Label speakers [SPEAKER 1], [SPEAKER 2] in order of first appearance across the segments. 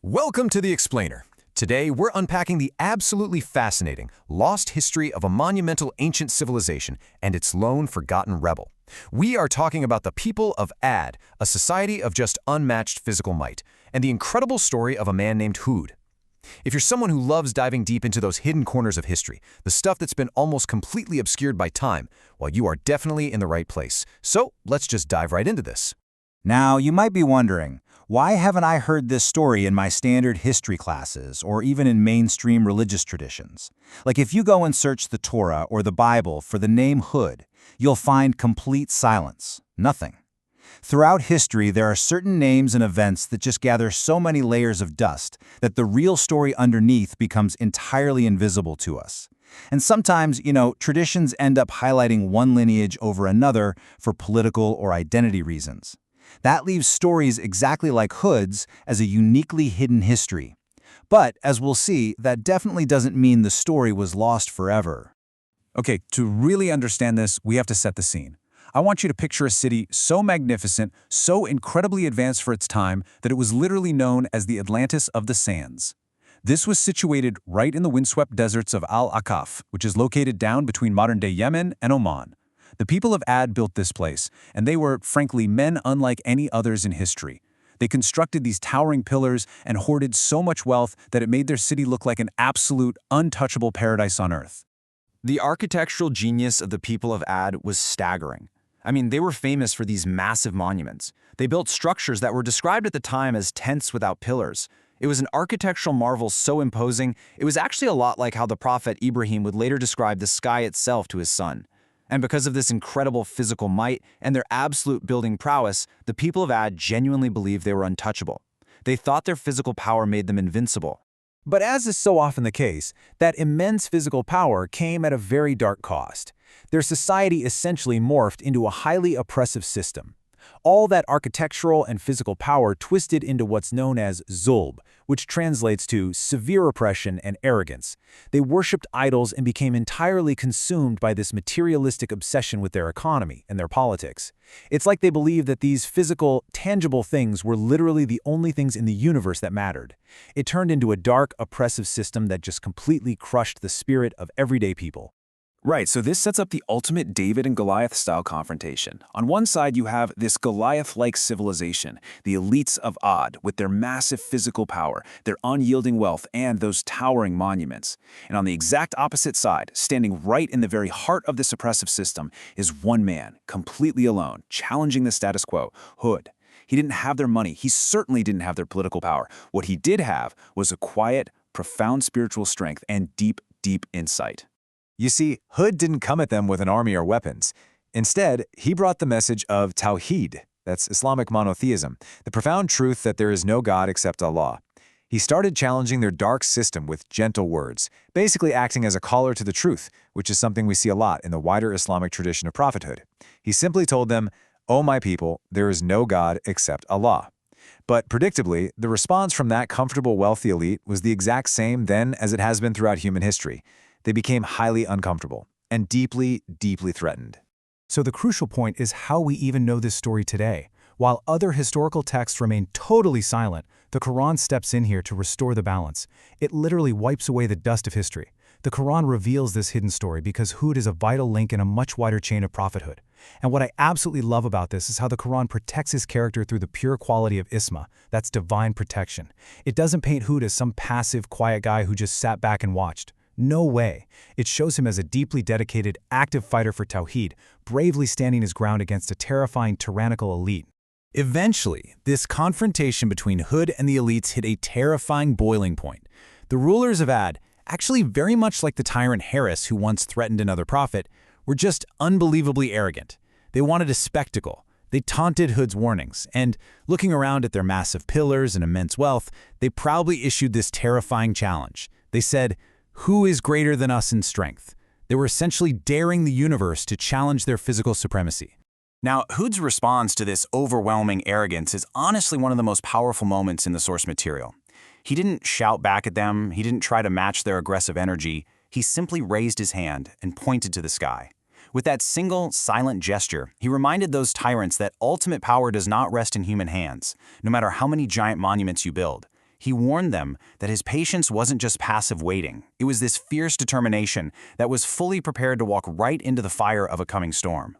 [SPEAKER 1] Welcome to The Explainer. Today, we're unpacking the absolutely fascinating, lost history of a monumental ancient civilization and its lone forgotten rebel. We are talking about the people of Ad, a society of just unmatched physical might, and the incredible story of a man named Hud. If you're someone who loves diving deep into those hidden corners of history, the stuff that's been almost completely obscured by time, well, you are definitely in the right place. So, let's just dive right into this.
[SPEAKER 2] Now, you might be wondering, why haven't I heard this story in my standard history classes or even in mainstream religious traditions? Like if you go and search the Torah or the Bible for the name Hud, you'll find complete silence, nothing. Throughout history, there are certain names and events that just gather so many layers of dust that the real story underneath becomes entirely invisible to us. And sometimes, traditions end up highlighting one lineage over another for political or identity reasons. That leaves stories exactly like Hud's as a uniquely hidden history. But, as we'll see, that definitely doesn't mean the story was lost forever.
[SPEAKER 3] Okay, to really understand this, we have to set the scene. I want you to picture a city so magnificent, so incredibly advanced for its time, that it was literally known as the Atlantis of the Sands. This was situated right in the windswept deserts of Al-Ahqaf, which is located down between modern-day Yemen and Oman. The people of Ad built this place, and they were, frankly, men unlike any others in history. They constructed these towering pillars and hoarded so much wealth that it made their city look like an absolute, untouchable paradise on Earth.
[SPEAKER 4] The architectural genius of the people of Ad was staggering. I mean, they were famous for these massive monuments. They built structures that were described at the time as tents without pillars. It was an architectural marvel so imposing, it was actually a lot like how the Prophet Ibrahim would later describe the sky itself to his son. And because of this incredible physical might and their absolute building prowess, the people of Ad genuinely believed they were untouchable. They thought their physical power made them invincible.
[SPEAKER 3] But as is so often the case, that immense physical power came at a very dark cost. Their society essentially morphed into a highly oppressive system. All that architectural and physical power twisted into what's known as zulm, which translates to severe oppression and arrogance. They worshipped idols and became entirely consumed by this materialistic obsession with their economy and their politics. It's like they believed that these physical, tangible things were literally the only things in the universe that mattered. It turned into a dark, oppressive system that just completely crushed the spirit of everyday people.
[SPEAKER 5] Right, so this sets up the ultimate David and Goliath-style confrontation. On one side, you have this Goliath-like civilization, the elites of Ad, with their massive physical power, their unyielding wealth, and those towering monuments. And on the exact opposite side, standing right in the very heart of this oppressive system, is one man, completely alone, challenging the status quo, Hud. He didn't have their money. He certainly didn't have their political power. What he did have was a quiet, profound spiritual strength and deep, deep insight.
[SPEAKER 1] You see, Hud didn't come at them with an army or weapons. Instead, he brought the message of Tawhid, that's Islamic monotheism, the profound truth that there is no God except Allah. He started challenging their dark system with gentle words, basically acting as a caller to the truth, which is something we see a lot in the wider Islamic tradition of prophethood. He simply told them, "O my people, there is no God except Allah." But predictably, the response from that comfortable, wealthy elite was the exact same then as it has been throughout human history. They became highly uncomfortable and deeply, deeply threatened.
[SPEAKER 6] So the crucial point is how we even know this story today. While other historical texts remain totally silent, the Quran steps in here to restore the balance. It literally wipes away the dust of history. The Quran reveals this hidden story because Hud is a vital link in a much wider chain of prophethood. And what I absolutely love about this is how the Quran protects his character through the pure quality of Isma, that's divine protection. It doesn't paint Hud as some passive, quiet guy who just sat back and watched. No way. It shows him as a deeply dedicated, active fighter for Tawhid, bravely standing his ground against a terrifying, tyrannical elite.
[SPEAKER 3] Eventually, this confrontation between Hud and the elites hit a terrifying boiling point. The rulers of Ad, actually very much like the tyrant Harris who once threatened another prophet, were just unbelievably arrogant. They wanted a spectacle. They taunted Hud's warnings, and looking around at their massive pillars and immense wealth, they proudly issued this terrifying challenge. They said, "Who is greater than us in strength?" They were essentially daring the universe to challenge their physical supremacy.
[SPEAKER 5] Now, Hud's response to this overwhelming arrogance is honestly one of the most powerful moments in the source material. He didn't shout back at them, he didn't try to match their aggressive energy, he simply raised his hand and pointed to the sky. With that single, silent gesture, he reminded those tyrants that ultimate power does not rest in human hands, no matter how many giant monuments you build.
[SPEAKER 4] He warned them that his patience wasn't just passive waiting. It was this fierce determination that was fully prepared to walk right into the fire of a coming storm.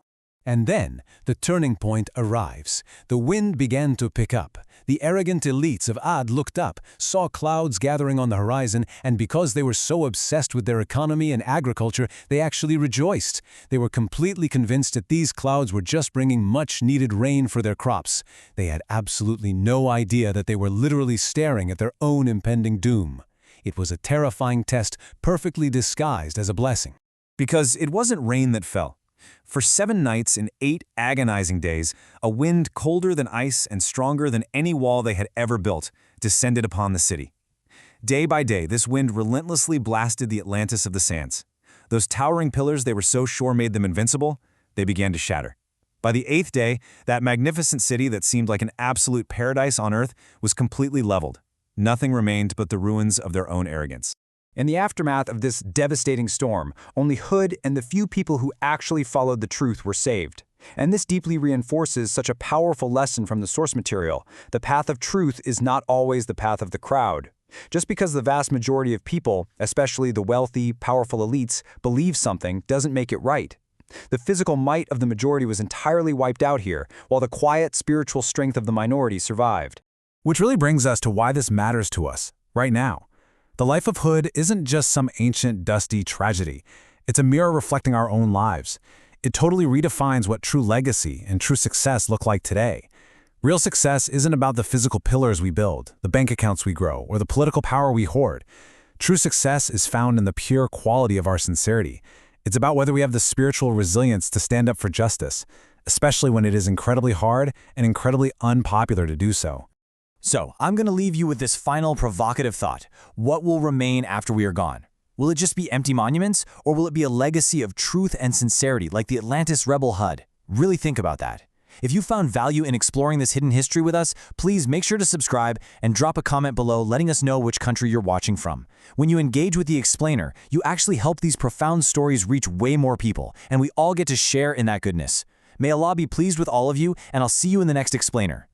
[SPEAKER 3] And then, the turning point arrives. The wind began to pick up. The arrogant elites of Ad looked up, saw clouds gathering on the horizon, and because they were so obsessed with their economy and agriculture, they actually rejoiced. They were completely convinced that these clouds were just bringing much-needed rain for their crops. They had absolutely no idea that they were literally staring at their own impending doom. It was a terrifying test, perfectly disguised as a blessing.
[SPEAKER 2] Because it wasn't rain that fell. For 7 nights and 8 agonizing days, a wind colder than ice and stronger than any wall they had ever built descended upon the city. Day by day, this wind relentlessly blasted the Atlantis of the sands. Those towering pillars they were so sure made them invincible, they began to shatter. By the 8th day, that magnificent city that seemed like an absolute paradise on earth was completely leveled. Nothing remained but the ruins of their own arrogance.
[SPEAKER 7] In the aftermath of this devastating storm, only Hud and the few people who actually followed the truth were saved. And this deeply reinforces such a powerful lesson from the source material. The path of truth is not always the path of the crowd. Just because the vast majority of people, especially the wealthy, powerful elites, believe something doesn't make it right. The physical might of the majority was entirely wiped out here, while the quiet, spiritual strength of the minority survived.
[SPEAKER 6] Which really brings us to why this matters to us, right now. The life of Hud isn't just some ancient, dusty tragedy. It's a mirror reflecting our own lives. It totally redefines what true legacy and true success look like today. Real success isn't about the physical pillars we build, the bank accounts we grow, or the political power we hoard. True success is found in the pure quality of our sincerity. It's about whether we have the spiritual resilience to stand up for justice, especially when it is incredibly hard and incredibly unpopular to do so.
[SPEAKER 1] So, I'm going to leave you with this final provocative thought. What will remain after we are gone? Will it just be empty monuments, or will it be a legacy of truth and sincerity like the Atlantis rebel Hud? Really think about that. If you found value in exploring this hidden history with us, please make sure to subscribe and drop a comment below letting us know which country you're watching from. When you engage with the explainer, you actually help these profound stories reach way more people, and we all get to share in that goodness. May Allah be pleased with all of you, and I'll see you in the next explainer.